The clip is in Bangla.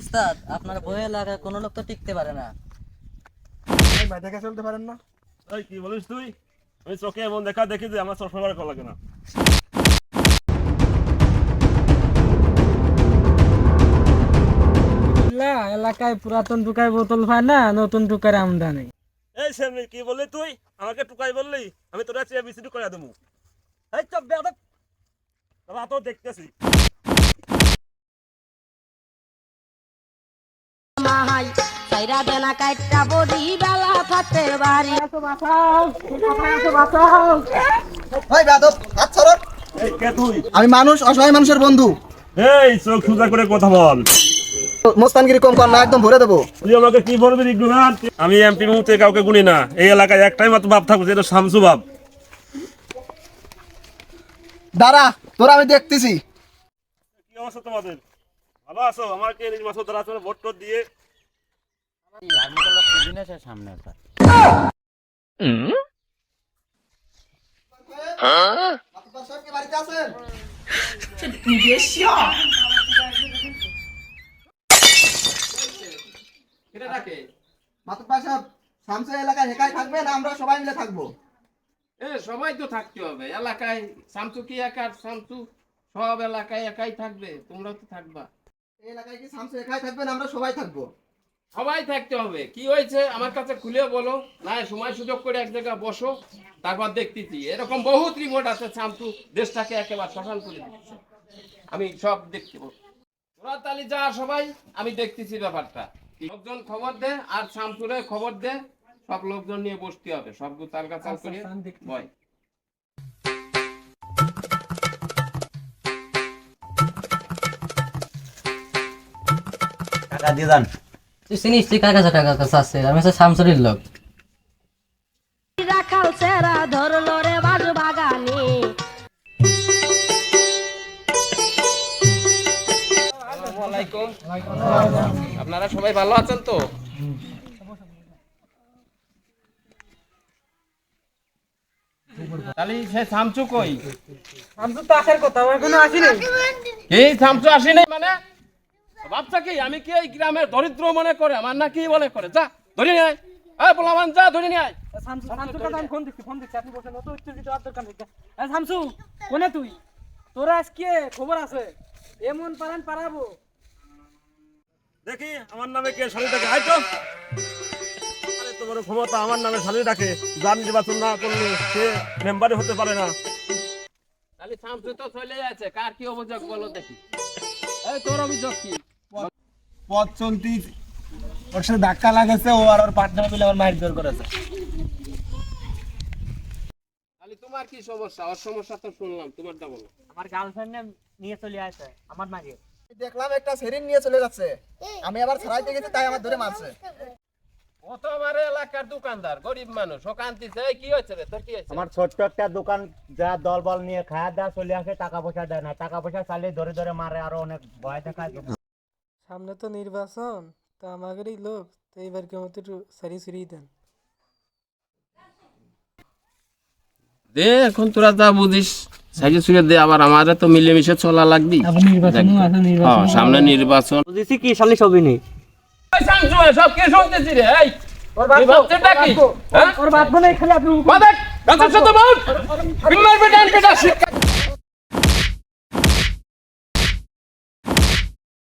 ওস্তাদ, আপনার বই এলাকায় কোনো লোক তো টিকতে পারে না। বাইরে চলতে পারেন না? এই কি বলিস তুই? আমি চোখে এমন দেখা দেখি যে আমার চশমা বার করা লাগে না। এলাকায় পুরাতন টুকাই বোতল পায় না, নতুন টুকার আমদানি। এই সেমনি কি বললি তুই? আমাকে টুকাই বললি? আমি তোরা চেয়ে বিসিডি করে দেবো। এই চপ বেয়াদব, তোরা তো দেখতেছি। মাহাই সাইরা দেনা কাইটা বডি বেলা থাকতে বাড়ি ওই বেয়াদব, হাত ছাড়ুন। এই কে তুই? আমি মানুষ, অসহায় মানুষের বন্ধু। এই চোখ সোজা করে কথা বল। মোস্তানগিরি কম কর না, একদম ভরে দেবো। তুই আমাকে কি বলবি ইগনোরান্ট? আমি এমপি মুহূর্তে কাউকে গুনি না। এই এলাকায় একটাই মাত্র বাপ থাকবে, যেটা শামসু বাপ। দাঁড়া, তোরা আমি দেখতেছি। কি অবস্থা তোমাদের? ভালো আছো? আমাকে এই মাসে ধরা আছে ভোট টোট দিয়ে। মাতুব্বার সাহেব, শামসু এলাকায় একাই থাকবে না আমরা সবাই মিলে থাকবো? সবাই তো থাকতে হবে এলাকায়। শামসু কি একার? শামসু সব এলাকায় একাই থাকবে, তোমরাও তো থাকবা। এই এলাকায় কি শামসু একাই থাকবে না আমরা সবাই থাকবো? সবাই থাকতে হবে। কি হয়েছে আমার কাছে খুলে বলো না, সময় সুযোগ করে এক জায়গায় বসো, তারপর দেখতেছি। এরকম বহুত রিপোর্ট আছে, শামসু দেশটাকে একেবারে শ্মশান করে দিচ্ছে। আমি সব দেখতে পাবো। তোরা তালি যা সবাই, আমি দেখতেছি ব্যাপারটা। লোকজন খবর দে, আর শামসুরে খবর দে, সব লোকজন নিয়ে বসতে হবে, সব তাল কাছাল করে বয়। টাকা দিয়ে যান। তুই চিনিস তুই কার কাছে টাকা কাছে আছে? আমি হচ্ছে শামসুরির লোক। রাখাল সেরা ধরলো রে বাজ বাগানে আপনারা সবাই ভালো আছেন তো? তাহলে সে শামসু কই? শামসু তো আসার কথা, ও এখনো আসেনি। এই শামসু আসেনি মানে? ভাবছা কি আমি কি এই গ্রামের দরিদ্র মনে করে আমার না কি বলে করে? যা ধরে নিয়ে আয়। এই পোলামান যা ধরে নিয়ে আয়। শামসুর কথা আমি ফোন দিচ্ছি, আপনি বসেন, অত উত্তেজিত হওয়ার দরকার নেই। এই শামসু, কোনে তুই? তোরা আজকে খবর আছে, এমন পারান পারাবো। দেখি আমার নামে কে শালি ডাকে। আয় তো। আরে তোমার ক্ষমতা আমার নামে শালি ডাকে। যার নির্বাচন না করলে সে মেম্বারই হতে পারে না। তাহলে শামসু তো চলে যাচ্ছে, কার কি অভিযোগ বলো দেখি। এই তোর অভিযোগ কি? পথ চলতি ওর সাথে ধাক্কা লাগেছে, ও আর ওর পার্টনার মিলে আমার মারধর করেছে। তাহলে তোমার কি সমস্যা? ওর সমস্যা তো শুনলাম, তোমারটা বলো। আমার গার্লফ্রেন্ড নিয়ে চলে আসে আমার মাঝে। দেখলাম একটা সেরিন নিয়ে চলে যাচ্ছে, আমি আবার ছাড়াইতে গেছি, তাই আমার ধরে মারছে। ও তো আমার এলাকার দোকানদার, গরিব মানুষ, ও কান্তিছে। এই কি হয়েছে রে, তোর কি হয়েছে? আমার ছোট্ট একটা দোকান, যা দল বল নিয়ে খায়া দেয়া চলে আসে, টাকা পয়সা দেয় না, টাকা পয়সা চালিয়ে ধরে ধরে মারে, আরো অনেক ভয় দেখায়। সামনে তো নির্বাচন, তো আমাদেরই লোক, তো এইবার কেমন একটু সারি সুরি দেন। দে এখন তোরা যা বুঝিস সাইজে সুরে দে, আবার আমাদের তো মিলেমিশে চলা লাগবি। হ্যাঁ, সামনে নির্বাচন। বুঝেছি কি শালি সবই নেই। এই শামসু, সব কি শুনতেছি রে? এই এই বাচ্চাটা কি? হ্যাঁ? ওর বাদ বলে খালি আপনি মাদার গাছের সাথে বল। বিমার বেটা শিক্ষা